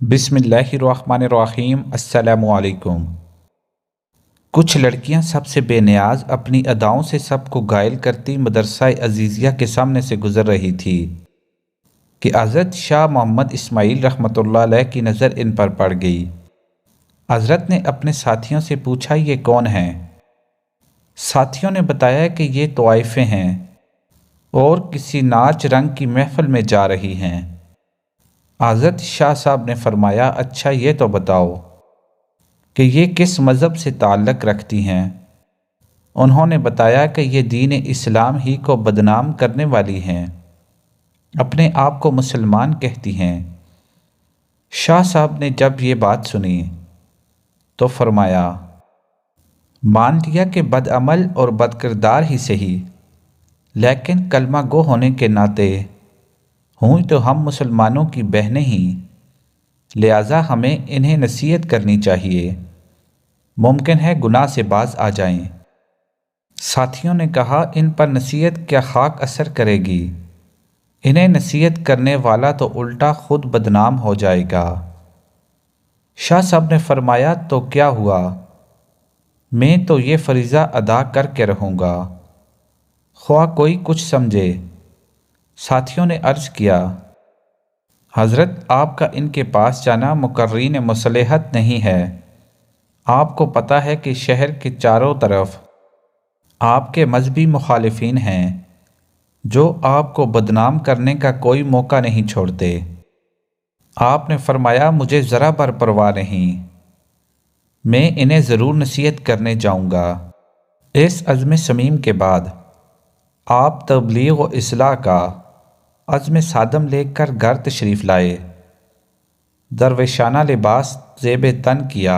बिस्मिल्लाहिर्रहमानिर्रहीम। अस्सलामु अलैकुम। कुछ लड़कियां सबसे बेनियाज अपनी अदाओं से सबको घायल करती मदरसा अजीज़िया के सामने से गुजर रही थी कि हज़रत शाह मोहम्मद इस्माइल रहमतुल्लाह अलैह की नज़र इन पर पड़ गई। हज़रत ने अपने साथियों से पूछा, ये कौन हैं? साथियों ने बताया कि ये तवाइफ़ें हैं और किसी नाच रंग की महफिल में जा रही हैं। हज़रत शाह साहब ने फरमाया, अच्छा ये तो बताओ कि ये किस मज़हब से ताल्लुक़ रखती हैं? उन्होंने बताया कि ये दीन इस्लाम ही को बदनाम करने वाली हैं, अपने आप को मुसलमान कहती हैं। शाह साहब ने जब ये बात सुनी तो फरमाया, मान लिया कि बदअमल और बदकिरदार ही सही, लेकिन कलमा गो होने के नाते हुई तो हम मुसलमानों की बहनें ही, लिहाजा हमें इन्हें नसीहत करनी चाहिए, मुमकिन है गुनाह से बाज आ जाएं। साथियों ने कहा, इन पर नसीहत क्या खाक असर करेगी? इन्हें नसीहत करने वाला तो उल्टा खुद बदनाम हो जाएगा। शाह साहब ने फरमाया, तो क्या हुआ, मैं तो ये फरीज़ा अदा करके रहूँगा, ख्वाह कोई कुछ समझे। साथियों ने अर्ज़ किया, हज़रत आपका इनके पास जाना मुकर्रीन मुसलहत नहीं है। आपको पता है कि शहर के चारों तरफ आपके मजहबी मुखालिफिन हैं जो आपको बदनाम करने का कोई मौका नहीं छोड़ते। आपने फरमाया, मुझे ज़रा बर परवाह नहीं, मैं इन्हें ज़रूर नसीहत करने जाऊँगा। इस अज़्म समीम के बाद आप तबलीग व इस्लाह का अज़्म सादम लेकर घर तशरीफ़ लाए। दरवेशाना लिबास ज़ेब तन किया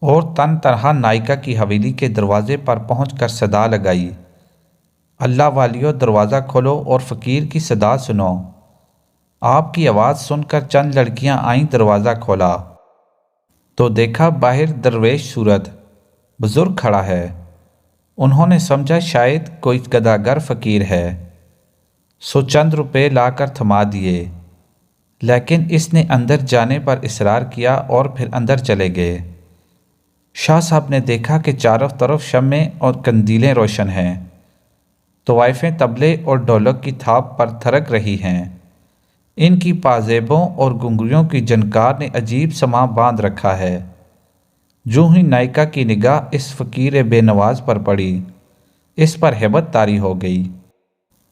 और तन तनहा नायका की हवेली के दरवाज़े पर पहुंचकर सदा लगाई, अल्लाह वालियो दरवाज़ा खोलो और फ़कीर की सदा सुनो। आपकी आवाज़ सुनकर चंद लड़कियां आईं। दरवाज़ा खोला तो देखा बाहर दरवेश सूरत बुज़ुर्ग खड़ा है। उन्होंने समझा शायद कोई गदागर फ़कीर है, सो चंद रुपए लाकर थमा दिए, लेकिन इसने अंदर जाने पर इसरार किया और फिर अंदर चले गए। शाह साहब ने देखा कि चारों तरफ शम्में और कंदीलें रोशन हैं, तवाइफ़ें तबले और ढोलक की थाप पर थरक रही हैं। इनकी पाजेबों और घुंघरुओं की जनकार ने अजीब समा बांध रखा है। जो ही नायका की निगाह इस फ़कीर बेनवाज पर पड़ी, इस पर हैबत तारी हो गई।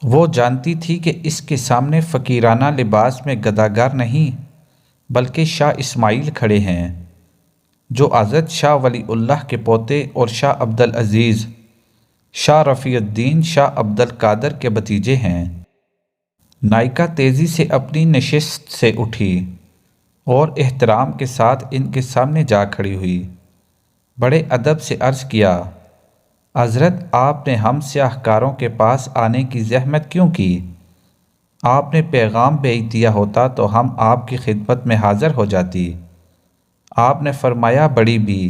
वो जानती थी कि इसके सामने फ़कीराना लिबास में गदागर नहीं बल्कि शाह इस्माइल खड़े हैं, जो हज़रत शाह वलीउल्लाह के पोते और शाह अब्दुल अज़ीज़ शाह रफ़ीउद्दीन शाह अब्दुल कादर के भतीजे हैं। नायका तेज़ी से अपनी नशिस्त से उठी और एहतराम के साथ इनके सामने जा खड़ी हुई। बड़े अदब से अर्ज़ किया, हज़रत आपने हम स्याहकारों के पास आने की ज़हमत क्यों की? आपने पैगाम भेज दिया होता तो हम आपकी खिदमत में हाज़िर हो जाती। आपने फरमाया, बड़ी भी,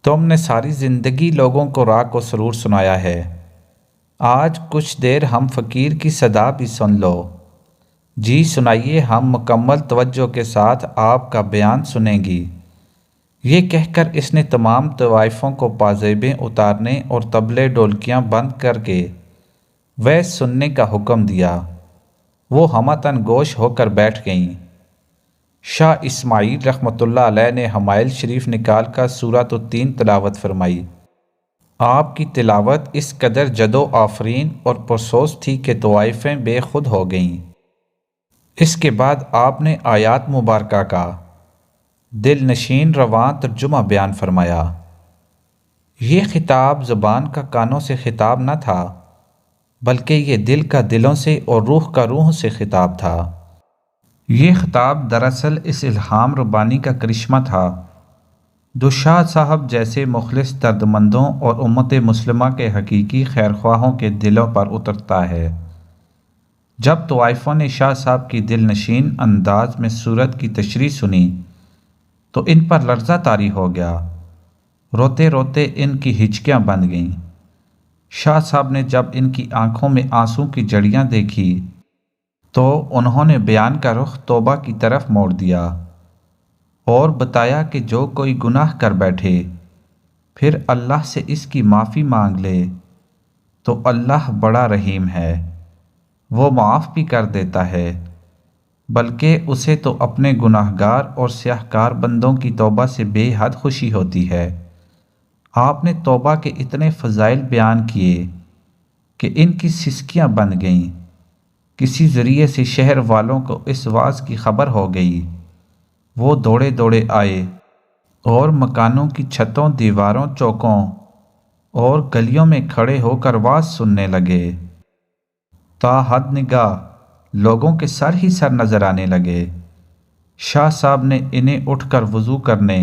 तुमने सारी ज़िंदगी लोगों को राग व सुरूर सुनाया है, आज कुछ देर हम फ़कीर की सदा भी सुन लो। जी सुनाइए, हम मुकम्मल तवज्जो के साथ आपका बयान सुनेंगी। ये कहकर इसने तमाम तवाइफ़ों को पाजेबें उतारने और तबले ढोलकियाँ बंद करके वह सुनने का हुक्म दिया। वो हमतन गोश होकर बैठ गईं। शाह इस्माइल रहमतुल्लाह अलैह ने हमायल शरीफ निकाल कर सूरत तीन तिलावत फरमाई। आपकी तिलावत इस कदर जदो आफरीन और पुरसोस थी कि तवाइफ़ें बेखुद हो गईं। इसके बाद आपने आयात मुबारका का दिल नशीन रवां तर्जुमा बयान फरमाया। ये खिताब ज़ुबान का कानों से खिताब न था, बल्कि ये दिल का दिलों से और रूह का रूह से खिताब था। ये खिताब दरअसल इस इल्हाम रब्बानी का करिश्मा था जो शाह साहब जैसे मुखलिस दर्दमंदों और उम्मत मुस्लिमा के हकीकी खैरख्वाहों के दिलों पर उतरता है। जब तवाइफ़ों ने शाह साहब की दिल नशीन अंदाज में सूरत की तशरीह सुनी तो इन पर लर्ज़ा तारी हो गया। रोते रोते इनकी हिचकियाँ बंध गईं। शाह साहब ने जब इनकी आंखों में आंसू की जड़ियाँ देखी تو انہوں نے بیان کا رخ توبہ کی طرف موڑ دیا اور بتایا کہ جو کوئی گناہ کر بیٹھے پھر اللہ سے اس کی معافی مانگ لے تو اللہ بڑا رحیم ہے، وہ معاف بھی کر دیتا ہے، بلکہ اسے تو اپنے گناہگار اور سیاہکار بندوں کی توبہ سے بے حد خوشی ہوتی ہے۔ آپ نے توبہ کے اتنے فضائل بیان کیے کہ ان کی سسکیاں بن گئیں۔ کسی ذریعے سے شہر والوں کو اس واعظ کی خبر ہو گئی، وہ دوڑے دوڑے آئے اور مکانوں کی چھتوں، دیواروں، چوکوں اور گلیوں میں کھڑے ہو کر واعظ سننے لگے۔ تا حد نگاہ لوگوں کے سر ہی سر نظر آنے لگے۔ شاہ صاحب نے انہیں اٹھ کر وضو کرنے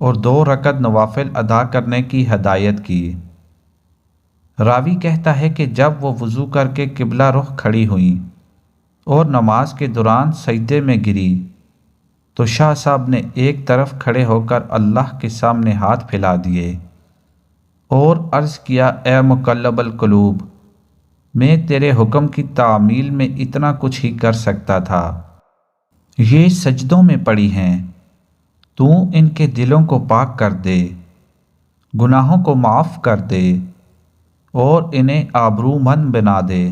اور 2 رکعت نوافل ادا کرنے کی ہدایت کی۔ راوی کہتا ہے کہ جب وہ وضو کر کے قبلہ رخ کھڑی ہوئیں اور نماز کے دوران سجدے میں گری تو شاہ صاحب نے ایک طرف کھڑے ہو کر اللہ کے سامنے ہاتھ پھیلا دیے اور عرض کیا، اے مقلب القلوب، میں تیرے حکم کی تعمیل میں اتنا کچھ ہی کر سکتا تھا، یہ سجدوں میں پڑی ہیں، تو ان کے دلوں کو پاک کر دے، گناہوں کو معاف کر دے اور انہیں آبرومند بنا دے،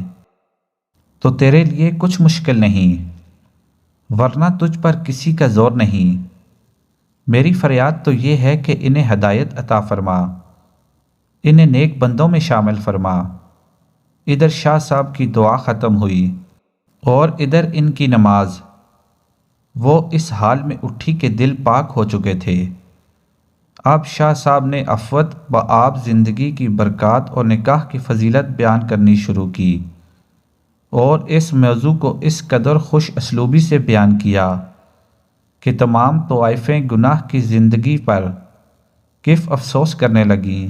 تو تیرے لیے کچھ مشکل نہیں، ورنہ تجھ پر کسی کا زور نہیں۔ میری فریاد تو یہ ہے کہ انہیں ہدایت عطا فرما، انہیں نیک بندوں میں شامل فرما۔ ادھر شاہ صاحب کی دعا ختم ہوئی اور ادھر ان کی نماز۔ وہ اس حال میں اٹھی کہ دل پاک ہو چکے تھے۔ اب شاہ صاحب نے عفوت بآب زندگی کی برکات اور نکاح کی فضیلت بیان کرنی شروع کی اور اس موضوع کو اس قدر خوش اسلوبی سے بیان کیا کہ تمام طوائفیں گناہ کی زندگی پر کف افسوس کرنے لگیں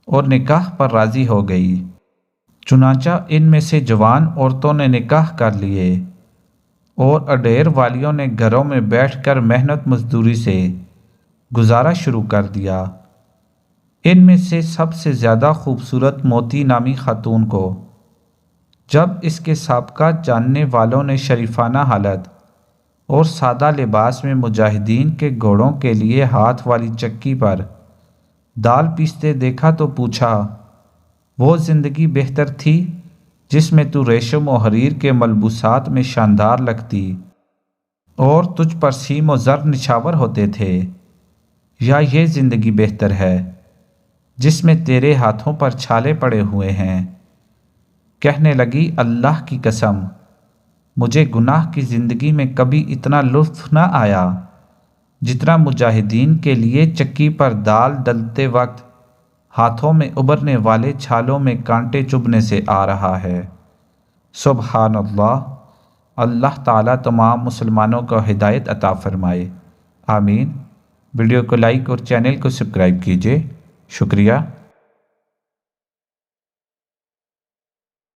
اور نکاح پر راضی ہو گئی۔ چنانچہ ان میں سے جوان عورتوں نے نکاح کر لیے اور اڈیر والیوں نے گھروں میں بیٹھ کر محنت مزدوری سے گزارا شروع کر دیا۔ ان میں سے سب سے زیادہ خوبصورت موتی نامی خاتون کو جب اس کے سابقہ جاننے والوں نے شریفانہ حالت اور سادہ لباس میں مجاہدین کے گھوڑوں کے لیے ہاتھ والی چکی پر دال پیستے دیکھا تو پوچھا، وہ زندگی بہتر تھی جس میں تو ریشم و حریر کے ملبوسات میں شاندار لگتی اور تجھ پر سیم و زر نچھاور ہوتے تھے، یا یہ زندگی بہتر ہے جس میں تیرے ہاتھوں پر چھالے پڑے ہوئے ہیں؟ کہنے لگی، اللہ کی قسم، مجھے گناہ کی زندگی میں کبھی اتنا لطف نہ آیا جتنا مجاہدین کے لیے چکی پر دال ڈلتے وقت ہاتھوں میں ابھرنے والے چھالوں میں کانٹے چبھنے سے آ رہا ہے۔ سبحان اللہ۔ اللہ تعالیٰ تمام مسلمانوں کو ہدایت عطا فرمائے، آمین۔ ویڈیو کو لائک اور چینل کو سبسکرائب کیجیے، شکریہ۔